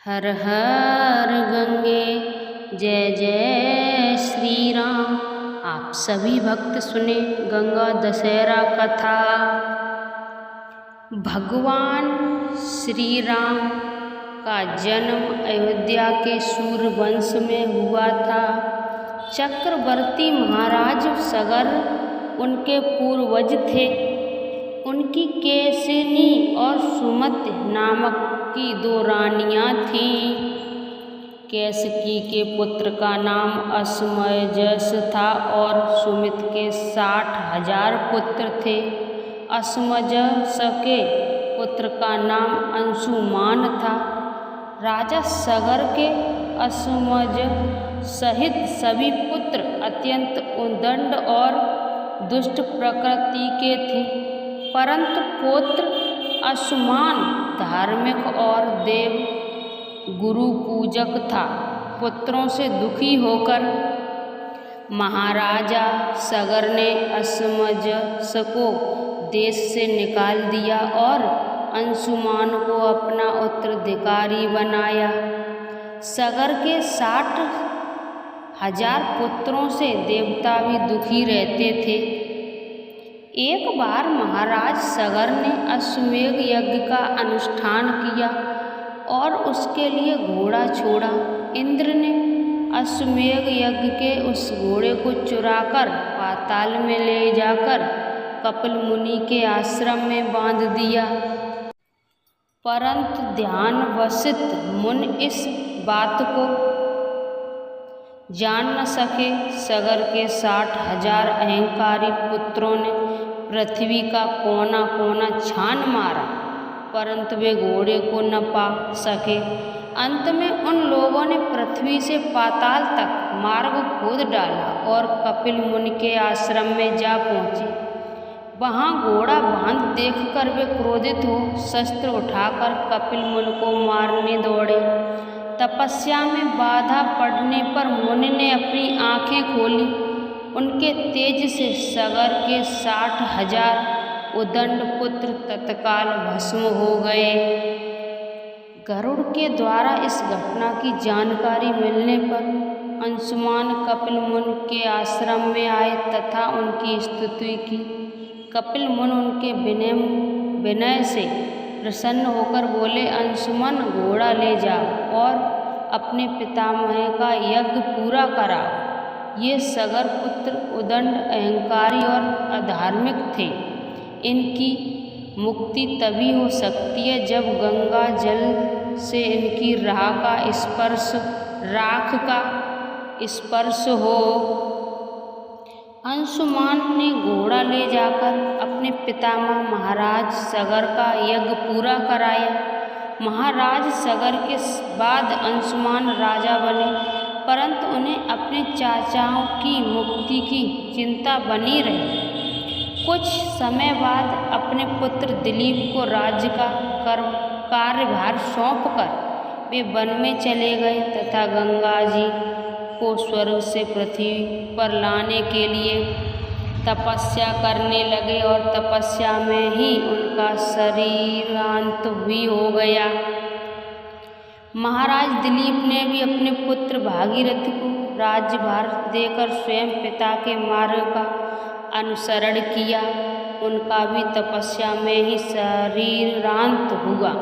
हर हर गंगे जय जय श्री राम। आप सभी भक्त सुने गंगा दशहरा कथा। भगवान श्री राम का जन्म अयोध्या के सूर्यवंश में हुआ था। चक्रवर्ती महाराज सगर उनके पूर्वज थे। उनकी केसनी और सुमति नामक की दो रानियां थीं। केसकी के पुत्र का नाम असमंजस था और सुमित के 60,000 पुत्र थे। असमंजस के पुत्र का नाम अंशुमान था। राजा सगर के असमंजस सहित सभी पुत्र अत्यंत उद्दंड और दुष्ट प्रकृति के थे, परंतु पौत्र अंशुमान धार्मिक और देव गुरु पूजक था। पुत्रों से दुखी होकर महाराजा सगर ने असमंजस को देश से निकाल दिया और अंशुमान को अपना उत्तराधिकारी बनाया। सगर के 60,000 पुत्रों से देवता भी दुखी रहते थे। एक बार महाराज सगर ने अश्वमेध यज्ञ का अनुष्ठान किया और उसके लिए घोड़ा छोड़ा। इंद्र ने अश्वमेध यज्ञ के उस घोड़े को चुराकर पाताल में ले जाकर कपिल मुनि के आश्रम में बांध दिया, परंतु ध्यानवशित मुनि इस बात को जान न सके। सगर के 60,000 अहंकारी पुत्रों ने पृथ्वी का कोना कोना छान मारा, परंतु वे घोड़े को न पा सके। अंत में उन लोगों ने पृथ्वी से पाताल तक मार्ग खोद डाला और कपिल मुनि के आश्रम में जा पहुँचे। वहाँ घोड़ा बांध देखकर वे क्रोधित हो शस्त्र उठाकर कपिल मुनि को मारने दौड़े। तपस्या में बाधा पड़ने पर मुनि ने अपनी आंखें खोली। उनके तेज से सगर के 60,000 उद्दंड पुत्र तत्काल भस्म हो गए। गरुड़ के द्वारा इस घटना की जानकारी मिलने पर अंशुमान कपिल मुनि के आश्रम में आए तथा उनकी स्तुति की। कपिल मुनि उनके विनय से प्रसन्न होकर बोले, अंशुमन घोड़ा ले जाओ और अपने पितामह का यज्ञ पूरा कराओ। ये सगर पुत्र उद्दंड, अहंकारी और अधार्मिक थे। इनकी मुक्ति तभी हो सकती है जब गंगा जल से इनकी राख का स्पर्श हो। अंशुमान ने घोड़ा ले जाकर अपने पितामह महाराज सगर का यज्ञ पूरा कराया। महाराज सगर के बाद अंशुमान राजा बने, परंतु उन्हें अपने चाचाओं की मुक्ति की चिंता बनी रही। कुछ समय बाद अपने पुत्र दिलीप को राज्य का कार्यभार सौंपकर वे वन में चले गए तथा गंगा जी को स्वर्ग से पृथ्वी पर लाने के लिए तपस्या करने लगे और तपस्या में ही उनका शरीरांत भी हो गया। महाराज दिलीप ने भी अपने पुत्र भागीरथ को राज्यभार देकर स्वयं पिता के मार्ग का अनुसरण किया। उनका भी तपस्या में ही शरीरांत हुआ,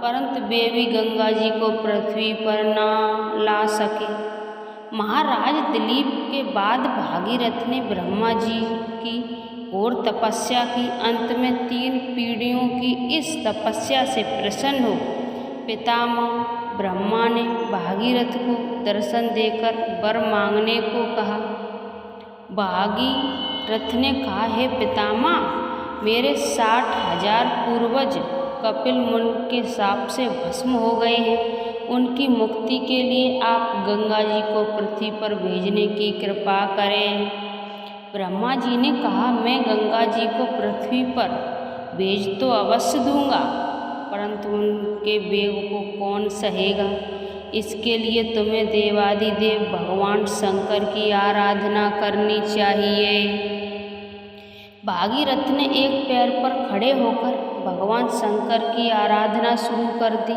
परंतु वे भी गंगा जी को पृथ्वी पर न ला सके। महाराज दिलीप के बाद भागीरथ ने ब्रह्मा जी की और तपस्या की। अंत में 3 पीढ़ियों की इस तपस्या से प्रसन्न हो पितामह ब्रह्मा ने भागीरथ को दर्शन देकर वर मांगने को कहा। भागीरथ ने कहा, हे पितामह, मेरे 60,000 पूर्वज कपिल मुनि के शाप से भस्म हो गए हैं। उनकी मुक्ति के लिए आप गंगा जी को पृथ्वी पर भेजने की कृपा करें। ब्रह्मा जी ने कहा, मैं गंगा जी को पृथ्वी पर भेज तो अवश्य दूंगा, परंतु उनके वेग को कौन सहेगा। इसके लिए तुम्हें देवादिदेव भगवान शंकर की आराधना करनी चाहिए। भागीरथ ने एक पैर पर खड़े होकर भगवान शंकर की आराधना शुरू कर दी।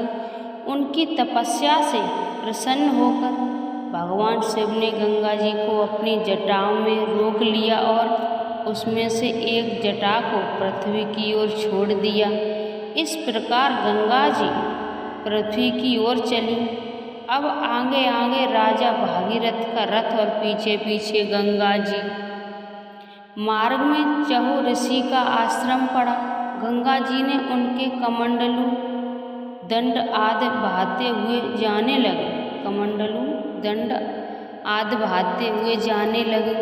उनकी तपस्या से प्रसन्न होकर भगवान शिव ने गंगा जी को अपनी जटाओं में रोक लिया और उसमें से एक जटा को पृथ्वी की ओर छोड़ दिया। इस प्रकार गंगा जी पृथ्वी की ओर चली। अब आगे आगे राजा भागीरथ का रथ और पीछे पीछे गंगा जी। मार्ग में चहु ऋषि का आश्रम पड़ा। गंगा जी ने उनके कमंडलू दंड आदि बहाते हुए जाने लगे। कमंडलू दंड आदि बहाते हुए जाने लगे।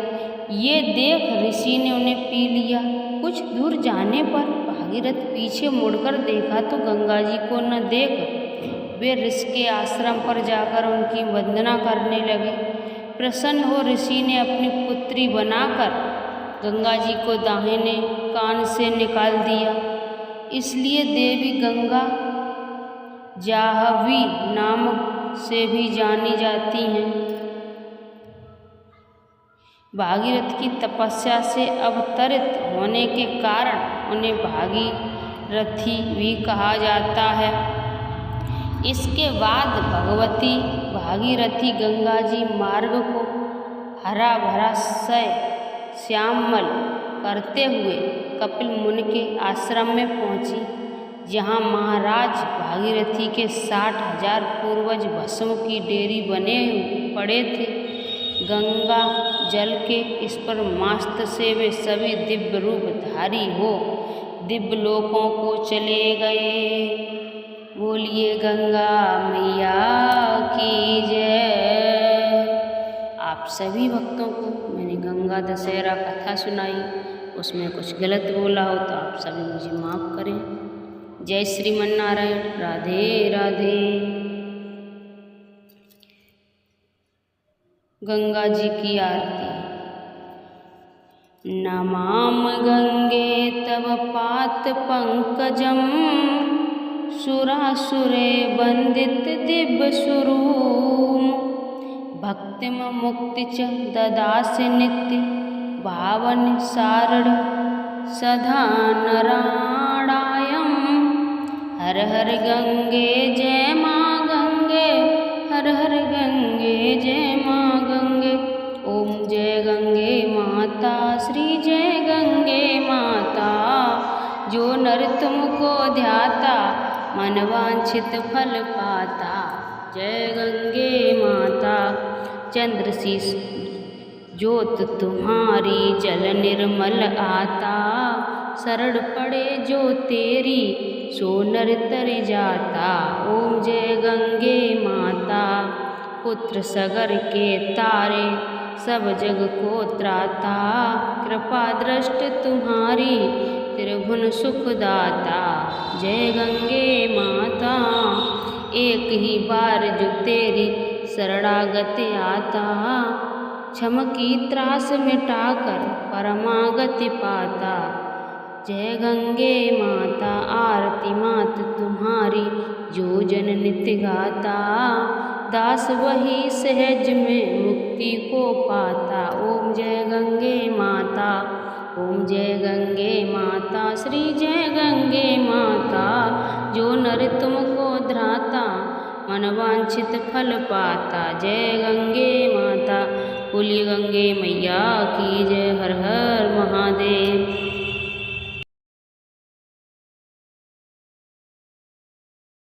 ये देख ऋषि ने उन्हें पी लिया। कुछ दूर जाने पर भागीरथ पीछे मुड़कर देखा तो गंगा जी को न देख वे ऋषि के आश्रम पर जाकर उनकी वंदना करने लगे। प्रसन्न हो ऋषि ने अपनी पुत्री बनाकर गंगा जी को दाहिने कान से निकाल दिया। इसलिए देवी गंगा जाह्नवी नाम से भी जानी जाती हैं। भागीरथ की तपस्या से अवतरित होने के कारण उन्हें भागीरथी भी कहा जाता है। इसके बाद भगवती भागीरथी गंगा जी मार्ग को हरा भरा श्यामल करते हुए कपिल मुनि के आश्रम में पहुँची, जहाँ महाराज भागीरथी के 60,000 पूर्वज भस्म की डेरी बने पड़े थे। गंगा जल के इस पर मस्त से वे सभी दिव्य रूप धारी हो दिव्य लोकों को चले गए। बोलिए गंगा मैया की जय। आप सभी भक्तों को मैंने गंगा दशहरा कथा सुनाई, उसमें कुछ गलत बोला हो तो आप सभी मुझे माफ़ करें। जय श्रीमन नारायण। राधे राधे। गंगा जी की आरती। नमाम गंगे तव पात पंकजम सुरासुरे वंदित दिव्य स्वरूप भक्तिम मुक्ति च ददासि नित्य भावन सारण सदा नारायण। हर हर गंगे जय माँ गंगे, हर हर गंगे जय माँ गंगे। ओम जय गंगे माता, श्री जय गंगे माता। जो नर तुमको ध्याता मन वांछित फल पाता। जय गंगे माता। चंद्रशीष ज्योत तुम्हारी जल निर्मल आता। शरण पड़े जो तेरी सो नर तर जाता। ओम जय गंगे माता। पुत्र सगर के तारे सब जग को त्राता। कृपा दृष्ट तुम्हारी त्रिभुवन सुखदाता। जय गंगे माता। एक ही बार जो तेरी शरणागति आता। क्षम की त्रास मिटाकर परमागति पाता। जय गंगे माता। आरती मात तुम्हारी जो जन नित्य गाता। दास वही सहज में मुक्ति को पाता। ओम जय गंगे माता। ओम जय गंगे माता, श्री जय गंगे माता। जो नर तुमको ध्राता मन वांछित फल पाता। जय गंगे माता। बोलिए गंगे मैया की जय। हर हर महादेव।